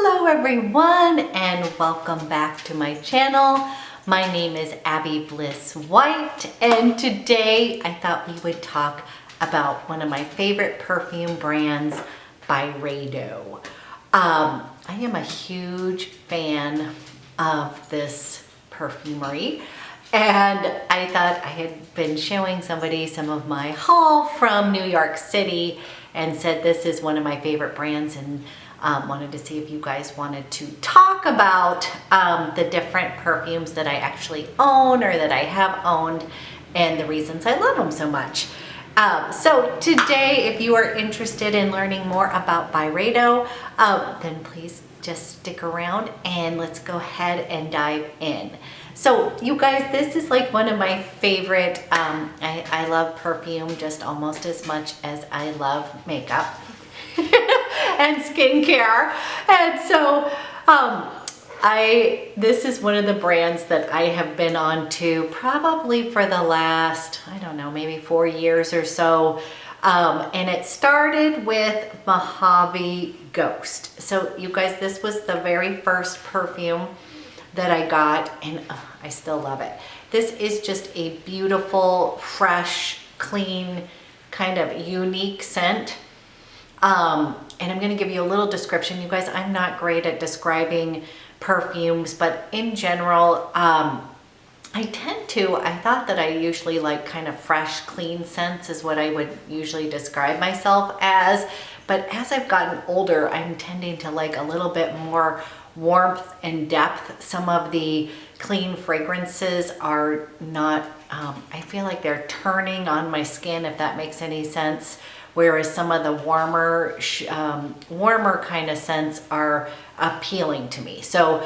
Hello everyone and welcome back to my channel. My name is Abby Bliss White and today I thought we would talk about one of my favorite perfume brands, BYREDO. I am a huge fan of this perfumery and I thought I had been showing somebody some of my haul from New York City and said this is one of my favorite brands and wanted to see if you guys wanted to talk about the different perfumes that I actually own or that I have owned and the reasons I love them so much. So today, if you are interested in learning more about BYREDO, then please just stick around and let's go ahead and dive in. So you guys, this is like one of my favorite, I love perfume just almost as much as I love makeup and skincare. And so this is one of the brands that I have been on to probably for the last, I don't know, maybe 4 years or so. And it started with Mojave Ghost. So you guys, this was the very first perfume that I got and I still love it. This is just a beautiful, fresh, clean, kind of unique scent. And I'm going to give you a little description. You guys, I'm not great at describing perfumes, but in general, I thought that I usually like kind of fresh, clean scents is what I would usually describe myself as. But as I've gotten older, I'm tending to like a little bit more warmth and depth. Some of the clean fragrances are not, I feel like they're turning on my skin, if that makes any sense. Whereas some of the warmer kind of scents are appealing to me. So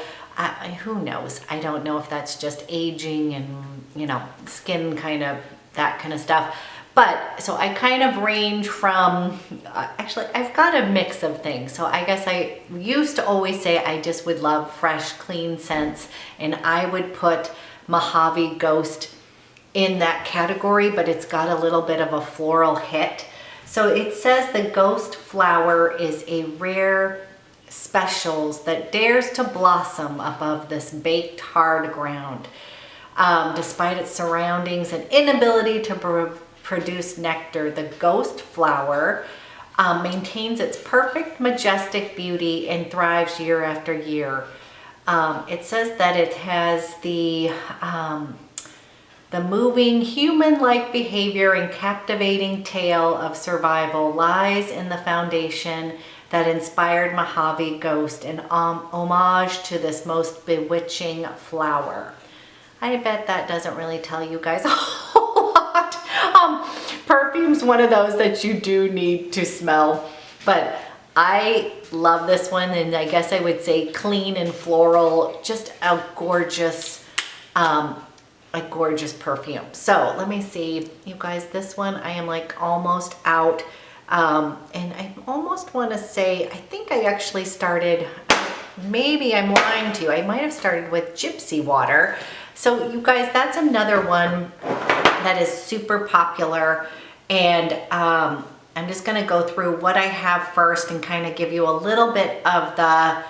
who knows? I don't know if that's just aging and, you know, skin kind of, that kind of stuff. But so I kind of range from, actually I've got a mix of things. So I guess I used to always say I just would love fresh, clean scents. And I would put Mojave Ghost in that category, but it's got a little bit of a floral hit. So it says the ghost flower is a rare specials that dares to blossom above this baked hard ground. Despite its surroundings and inability to produce nectar, the ghost flower maintains its perfect majestic beauty and thrives year after year. It says that it has the moving human-like behavior and captivating tale of survival lies in the foundation that inspired Mojave Ghost, an homage to this most bewitching flower. I bet that doesn't really tell you guys a whole lot. Perfume's one of those that you do need to smell, but I love this one, and I guess I would say clean and floral, just a gorgeous perfume. So let me see, you guys, this one I am like almost out. And I almost want to say, I think I actually started, maybe I'm lying to you, I might have started with Gypsy Water. So you guys, that's another one that is super popular. And I'm just going to go through what I have first and kind of give you a little bit of the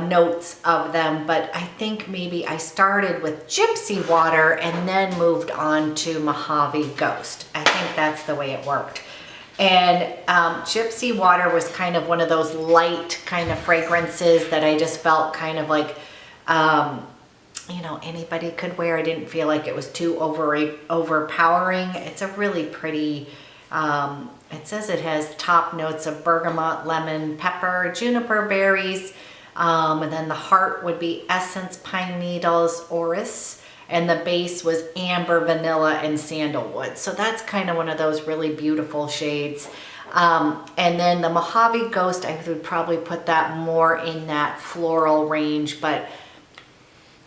notes of them, but I think maybe I started with Gypsy Water and then moved on to Mojave Ghost. I think that's the way it worked. And Gypsy Water was kind of one of those light kind of fragrances that I just felt kind of like, you know, anybody could wear. I didn't feel like it was too overpowering. It's a really pretty, it says it has top notes of bergamot, lemon, pepper, juniper berries, and then the heart would be essence, pine needles, orris, and the base was amber, vanilla, and sandalwood. So that's kind of one of those really beautiful shades. And then the Mojave Ghost, I would probably put that more in that floral range, but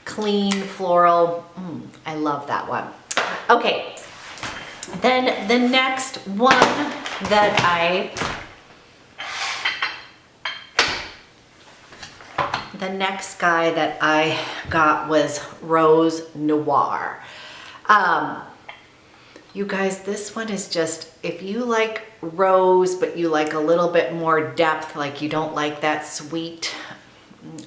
clean floral, I love that one. Okay, then the next one the next guy that I got was Rose Noir. You guys, this one is just, if you like rose, but you like a little bit more depth, like you don't like that sweet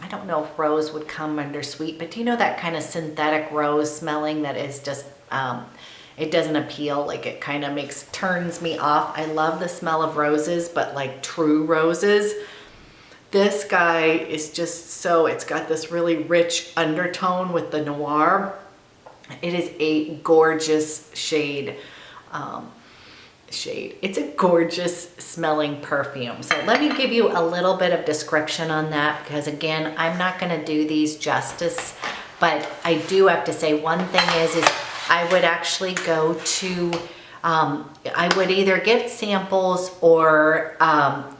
I don't know if rose would come under sweet, but do you know that kind of synthetic rose smelling that is just, it doesn't appeal, like it kind of turns me off. I love the smell of roses, but like true roses. This guy is just so, it's got this really rich undertone with the Noir. It is a gorgeous shade. It's a gorgeous smelling perfume. So let me give you a little bit of description on that, because again, I'm not gonna do these justice, but I do have to say one thing is I would actually go to, I would either get samples or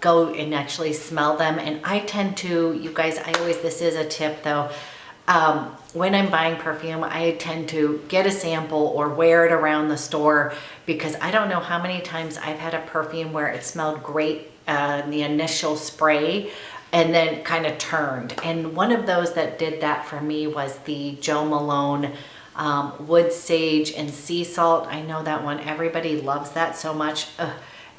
go and actually smell them. And I tend to, you guys, this is a tip though, when I'm buying perfume, I tend to get a sample or wear it around the store, because I don't know how many times I've had a perfume where it smelled great in the initial spray and then kind of turned. And one of those that did that for me was the Jo Malone Wood Sage and Sea Salt. I know that one, everybody loves that so much.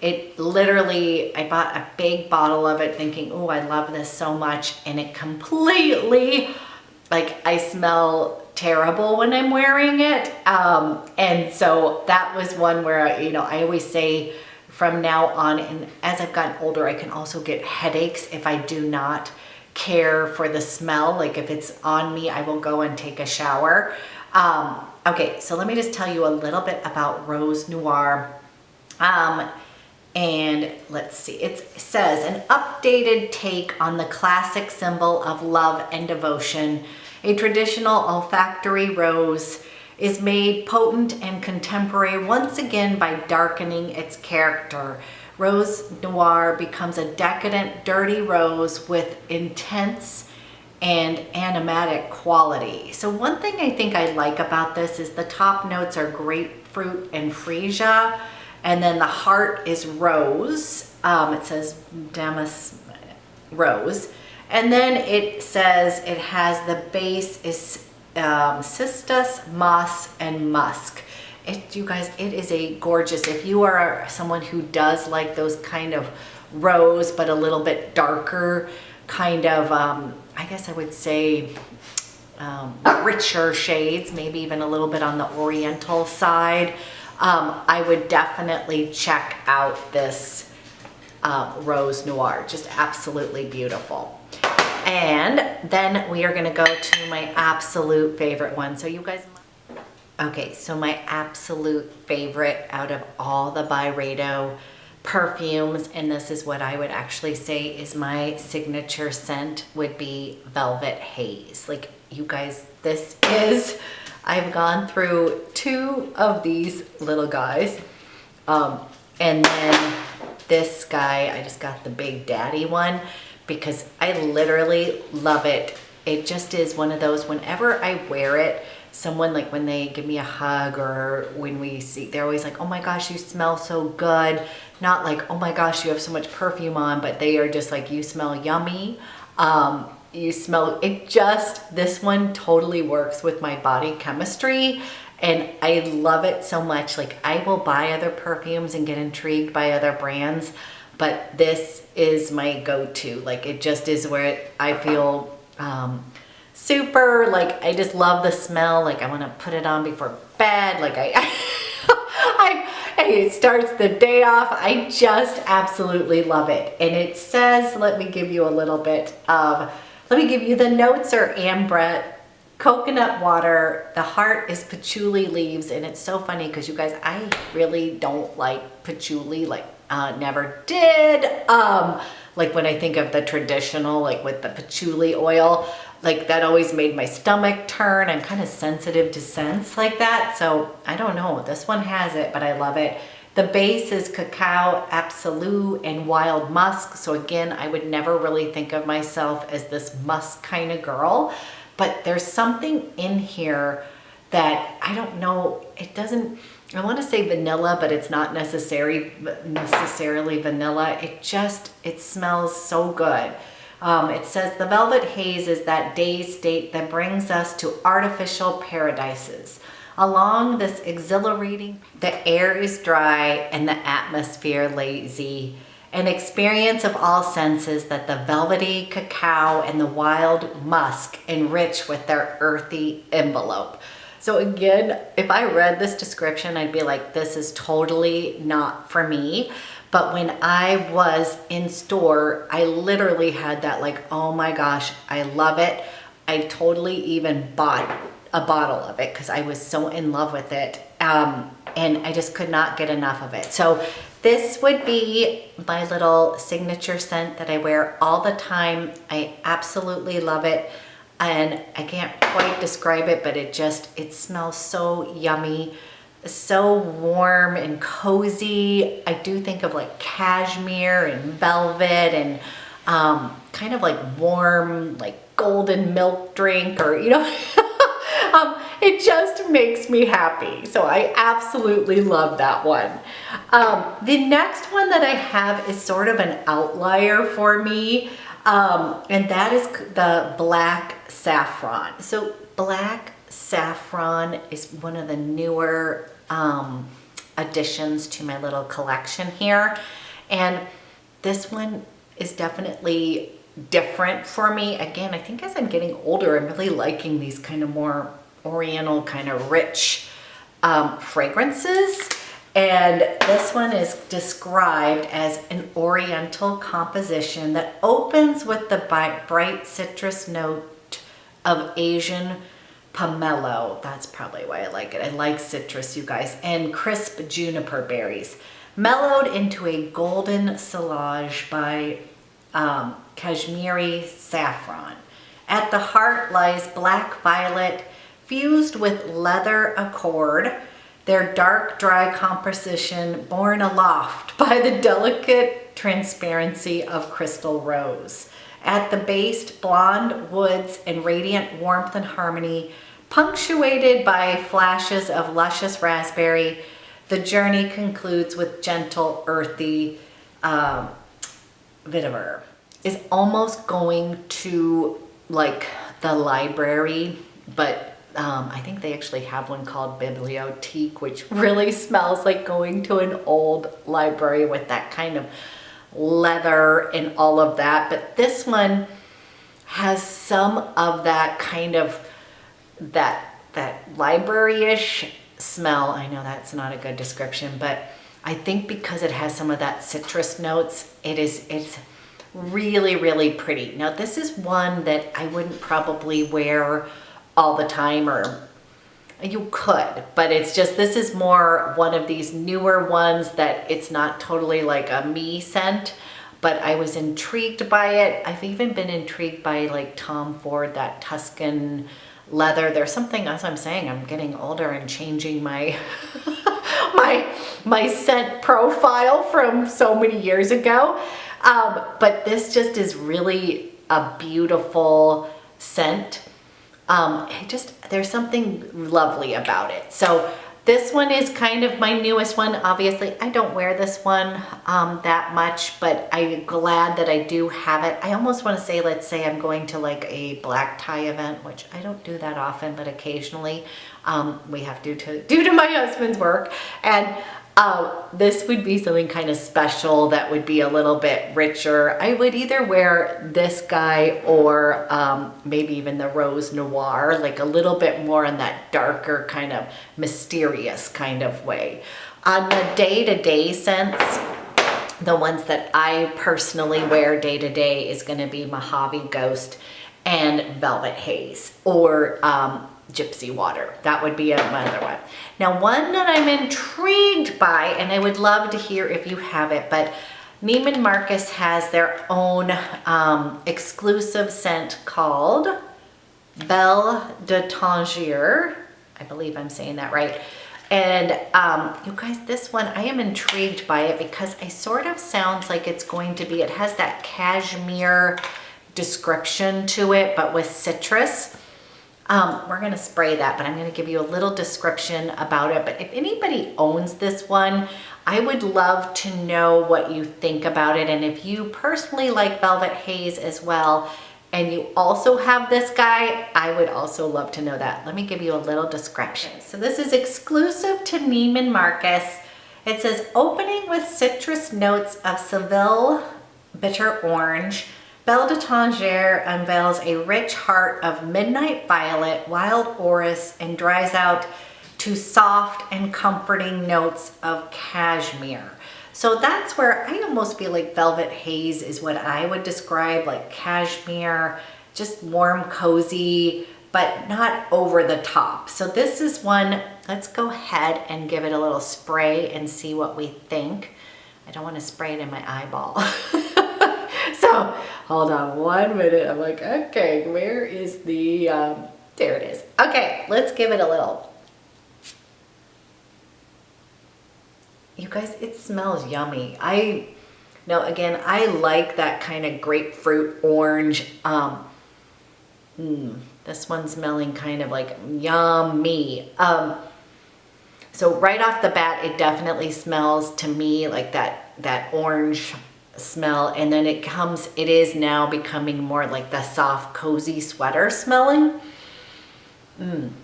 It literally, I bought a big bottle of it thinking, oh, I love this so much. And it completely, like, I smell terrible when I'm wearing it. And so that was one where, you know, I always say from now on, and as I've gotten older, I can also get headaches if I do not care for the smell. Like if it's on me, I will go and take a shower. Okay, so let me just tell you a little bit about Rose Noir. And let's see, it says an updated take on the classic symbol of love and devotion. A traditional olfactory rose is made potent and contemporary once again by darkening its character. Rose Noir becomes a decadent, dirty rose with intense and aromatic quality. So one thing I think I like about this is the top notes are grapefruit and freesia, and then the heart is rose. It says Damas rose. And then it says it has the base is cistus, moss, and musk. You guys, it is a gorgeous, if you are someone who does like those kind of rose, but a little bit darker, kind of, I guess I would say richer shades, maybe even a little bit on the oriental side, I would definitely check out this Rose Noir. Just absolutely beautiful. And then we are gonna go to my absolute favorite one. So you guys, okay, so my absolute favorite out of all the BYREDO perfumes, and this is what I would actually say is my signature scent, would be Velvet Haze. Like, you guys, this is, I've gone through 2 of these little guys. And then this guy, I just got the Big Daddy one because I literally love it. It just is one of those, whenever I wear it, someone, like when they give me a hug or when we see, they're always like, oh my gosh, you smell so good. Not like, oh my gosh, you have so much perfume on, but they are just like, you smell yummy. You smell, it just, this one totally works with my body chemistry. And I love it so much. Like, I will buy other perfumes and get intrigued by other brands, but this is my go-to. Like, it just is where I feel super, like, I just love the smell. Like, I want to put it on before bed. Like, it starts the day off. I just absolutely love it. And it says, let me give you a little bit of, let me give you the notes are ambre, coconut water, the heart is patchouli leaves. And it's so funny because you guys, I really don't like patchouli, like never did. Like when I think of the traditional, like with the patchouli oil, like that always made my stomach turn. I'm kind of sensitive to scents like that. So I don't know, this one has it, but I love it. The base is cacao, absolute, and wild musk. So again, I would never really think of myself as this musk kind of girl, but there's something in here that I don't know, it doesn't, I want to say vanilla, but it's not necessarily vanilla. It smells so good. It says the Velvet Haze is that dazed state that brings us to artificial paradises. Along this exhilarating, the air is dry and the atmosphere lazy, An experience of all senses that the velvety cacao and the wild musk enrich with their earthy envelope. So again, if I read this description, I'd be like, this is totally not for me. But when I was in store, I literally had that like, oh my gosh, I love it. I totally even bought a bottle of it because I was so in love with it. And I just could not get enough of it. So this would be my little signature scent that I wear all the time. I absolutely love it. And I can't quite describe it, but it smells so yummy, so warm and cozy. I do think of like cashmere and velvet and kind of like warm, like golden milk drink, or, you know, it just makes me happy. So I absolutely love that one. The next one that I have is sort of an outlier for me. And that is the black saffron. So black saffron is one of the newer additions to my little collection here. And this one is definitely different for me. Again, I think as I'm getting older, I'm really liking these kind of more oriental, kind of rich fragrances. And this one is described as an oriental composition that opens with the bright citrus note of Asian pomelo. That's probably why I like it. I like citrus, you guys. And crisp juniper berries, mellowed into a golden sillage by Kashmiri saffron. At the heart lies black violet fused with leather accord, their dark, dry composition borne aloft by the delicate transparency of crystal rose. At the base, blonde woods and radiant warmth and harmony, punctuated by flashes of luscious raspberry. The journey concludes with gentle, earthy vetiver. Is almost going to like the library, but I think they actually have one called Bibliothèque, which really smells like going to an old library with that kind of leather and all of that. But this one has some of that kind of that library-ish smell. I know that's not a good description, but I think because it has some of that citrus notes, it's really, really pretty. Now this is one that I wouldn't probably wear all the time, or you could, but it's just, this is more one of these newer ones that it's not totally like a me scent, but I was intrigued by it. I've even been intrigued by like Tom Ford, that Tuscan leather. There's something, as I'm saying, I'm getting older and changing my my scent profile from so many years ago. But this just is really a beautiful scent. There's something lovely about it. So this one is kind of my newest one. Obviously, I don't wear this one that much, but I'm glad that I do have it. I almost want to say, let's say I'm going to like a black tie event, which I don't do that often, but occasionally we have due to my husband's work. And this would be something kind of special that would be a little bit richer. I would either wear this guy or maybe even the Rose Noir, like a little bit more in that darker kind of mysterious kind of way. On the day-to-day scents, the ones that I personally wear day-to-day is going to be Mojave Ghost and Velvet Haze, or Gypsy Water. That would be another one. Now, one that I'm intrigued by, and I would love to hear if you have it, but Neiman Marcus has their own exclusive scent called Belle de Tanger. I believe I'm saying that right. And you guys, this one, I am intrigued by it because it sort of sounds like it's going to be, it has that cashmere description to it, but with citrus. We're going to spray that, but I'm going to give you a little description about it. But if anybody owns this one, I would love to know what you think about it. And if you personally like Velvet Haze as well, and you also have this guy, I would also love to know that. Let me give you a little description. So this is exclusive to Neiman Marcus. It says, opening with citrus notes of Seville bitter orange, Belle de Tanger unveils a rich heart of midnight violet, wild orris, and dries out to soft and comforting notes of cashmere. So that's where I almost feel like Velvet Haze is what I would describe, like cashmere, just warm, cozy, but not over the top. So this is one, let's go ahead and give it a little spray and see what we think. I don't want to spray it in my eyeball. So hold on 1 minute. I'm like, okay, where is the, there it is. Okay, let's give it a little. You guys, it smells yummy. Now again, I like that kind of grapefruit orange. This one's smelling kind of like yummy. So right off the bat, it definitely smells to me like that orange smell, and then it is now becoming more like the soft, cozy sweater smelling.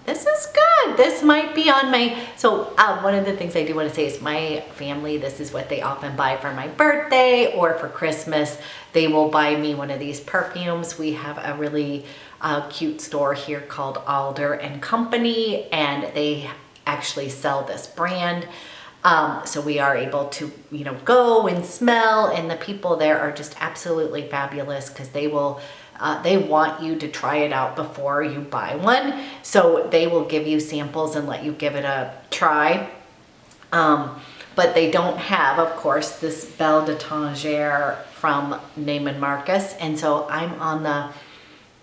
This is good. This might be on my, so one of the things I do want to say is my family, this is what they often buy for my birthday or for Christmas. They will buy me one of these perfumes. We have a really cute store here called Alder and Company, and they actually sell this brand. So we are able to, you know, go and smell, and the people there are just absolutely fabulous because they will, they want you to try it out before you buy one. So they will give you samples and let you give it a try. But they don't have, of course, this Belle de Tanger from Neiman Marcus. And so I'm on the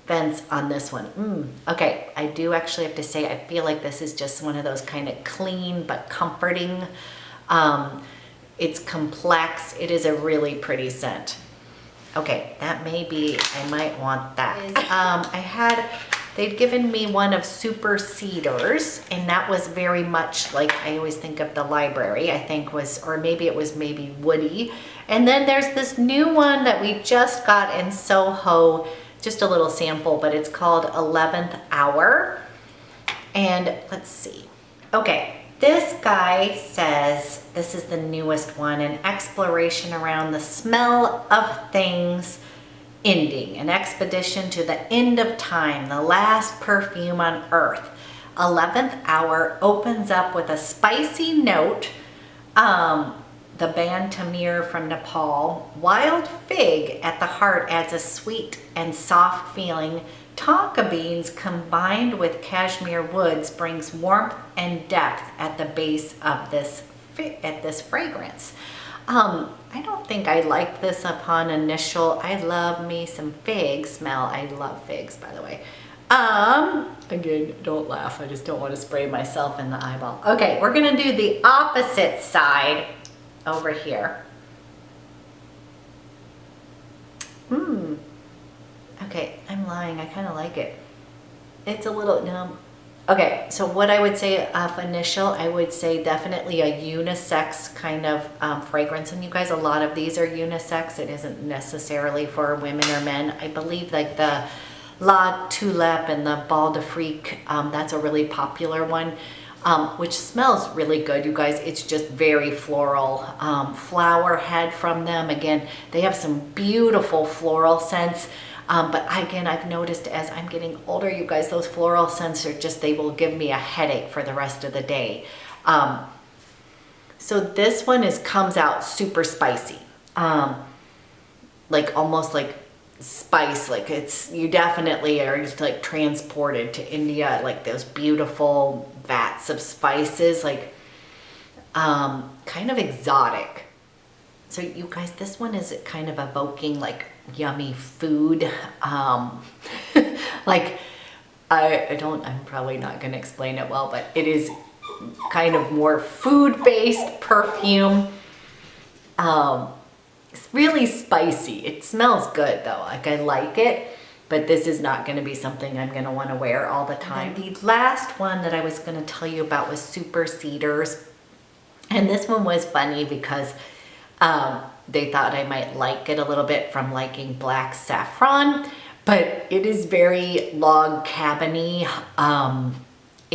fence on this one. Okay, I do actually have to say, I feel like this is just one of those kind of clean but comforting. It's complex. It is a really pretty scent. Okay, that may be, I might want that. They'd given me one of Super Cedars, and that was very much like, I always think of the library, I think was, or maybe it was woody. And then there's this new one that we just got in Soho, just a little sample, but it's called 11th Hour. And let's see. Okay, this guy says, this is the newest one, an exploration around the smell of things ending, an expedition to the end of time, the last perfume on earth. 11th Hour opens up with a spicy note, the band Tanger from Nepal. Wild fig at the heart adds a sweet and soft feeling. Tonka beans combined with cashmere woods brings warmth and depth at the base of this fragrance. I don't think I liked this upon initial. I love me some fig smell. I love figs, by the way. Again, don't laugh. I just don't want to spray myself in the eyeball. Okay, we're gonna do the opposite side over here. Okay, I'm lying. I kind of like it. It's a little, no. Okay, so what I would say of initial, I would say definitely a unisex kind of fragrance. And you guys, a lot of these are unisex. It isn't necessarily for women or men. I believe like the La Tulip and the Bal de Frique, that's a really popular one, which smells really good, you guys. It's just very floral. Flower head from them. Again, they have some beautiful floral scents. But again, I've noticed as I'm getting older, you guys, those floral scents are just, they will give me a headache for the rest of the day. So this one comes out super spicy. Like almost like spice, like you definitely are just like transported to India, like those beautiful vats of spices, like kind of exotic. So you guys, this one is kind of evoking like yummy food. Like I'm probably not going to explain it well, but it is kind of more food-based perfume. It's really spicy. It smells good though. Like I like it, but this is not going to be something I'm going to want to wear all the time. And the last one that I was going to tell you about was Super Cedars. And this one was funny because they thought I might like it a little bit from liking black saffron, but it is very log cabin-y.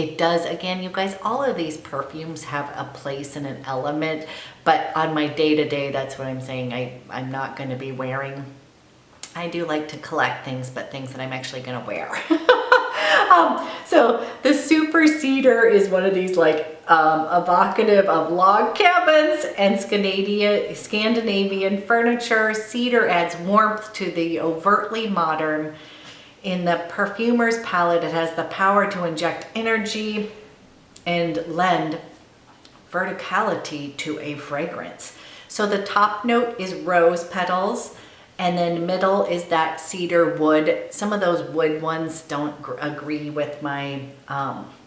It does, again, you guys, all of these perfumes have a place and an element, but on my day-to-day, that's what I'm saying, I'm not gonna be wearing. I do like to collect things, but things that I'm actually gonna wear. So the Super Cedar is one of these like evocative of log cabins and Scandinavian furniture. Cedar adds warmth to the overtly modern. In the perfumer's palette, it has the power to inject energy and lend verticality to a fragrance. So the top note is rose petals, and then middle is that cedar wood. Some of those wood ones don't agree with my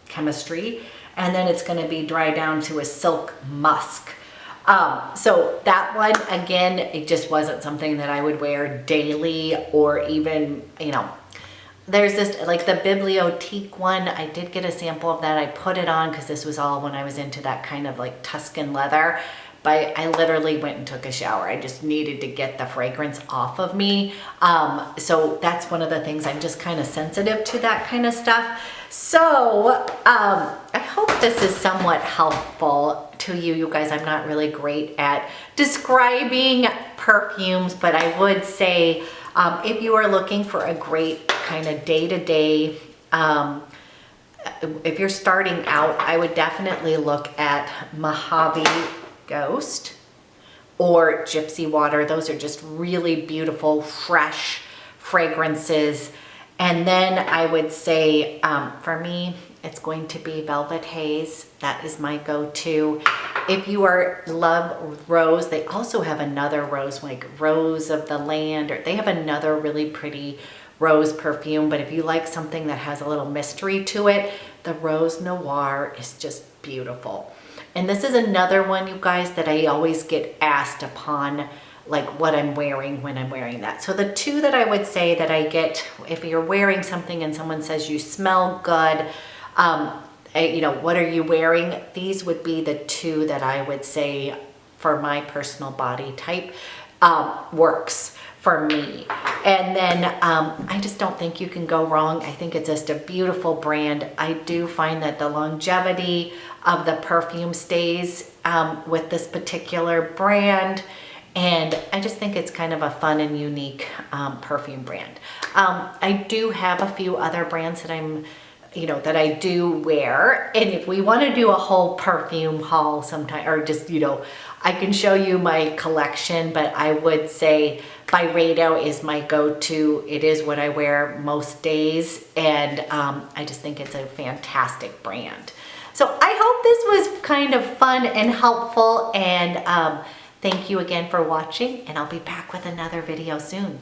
chemistry. And then it's gonna be dry down to a silk musk. So that one, again, it just wasn't something that I would wear daily or even, you know, there's this, like the Bibliothèque one, I did get a sample of that. I put it on because this was all when I was into that kind of like Tuscan leather. But I literally went and took a shower. I just needed to get the fragrance off of me. So that's one of the things, I'm just kind of sensitive to that kind of stuff. So I hope this is somewhat helpful to you. You guys, I'm not really great at describing perfumes, but I would say if you are looking for a great kind of day-to-day, if you're starting out, I would definitely look at Mojave Ghost or Gypsy Water. Those are just really beautiful, fresh fragrances. And then I would say, for me, it's going to be Velvet Haze. That is my go-to. If you love rose, they also have another rose, like Rose of the Land, or they have another really pretty rose perfume. But if you like something that has a little mystery to it, the Rose Noir is just beautiful. And this is another one, you guys, that I always get asked upon, like what I'm wearing when I'm wearing that. So the two that I would say that I get, if you're wearing something and someone says you smell good, you know, what are you wearing? These would be the two that I would say for my personal body type works for me. And then I just don't think you can go wrong. I think it's just a beautiful brand. I do find that the longevity of the perfume stays with this particular brand. And I just think it's kind of a fun and unique perfume brand. I do have a few other brands that that I do wear. And if we want to do a whole perfume haul sometime, or just, I can show you my collection, but I would say BYREDO is my go-to. It is what I wear most days. And I just think it's a fantastic brand. So I hope this was kind of fun and helpful. And thank you again for watching, and I'll be back with another video soon.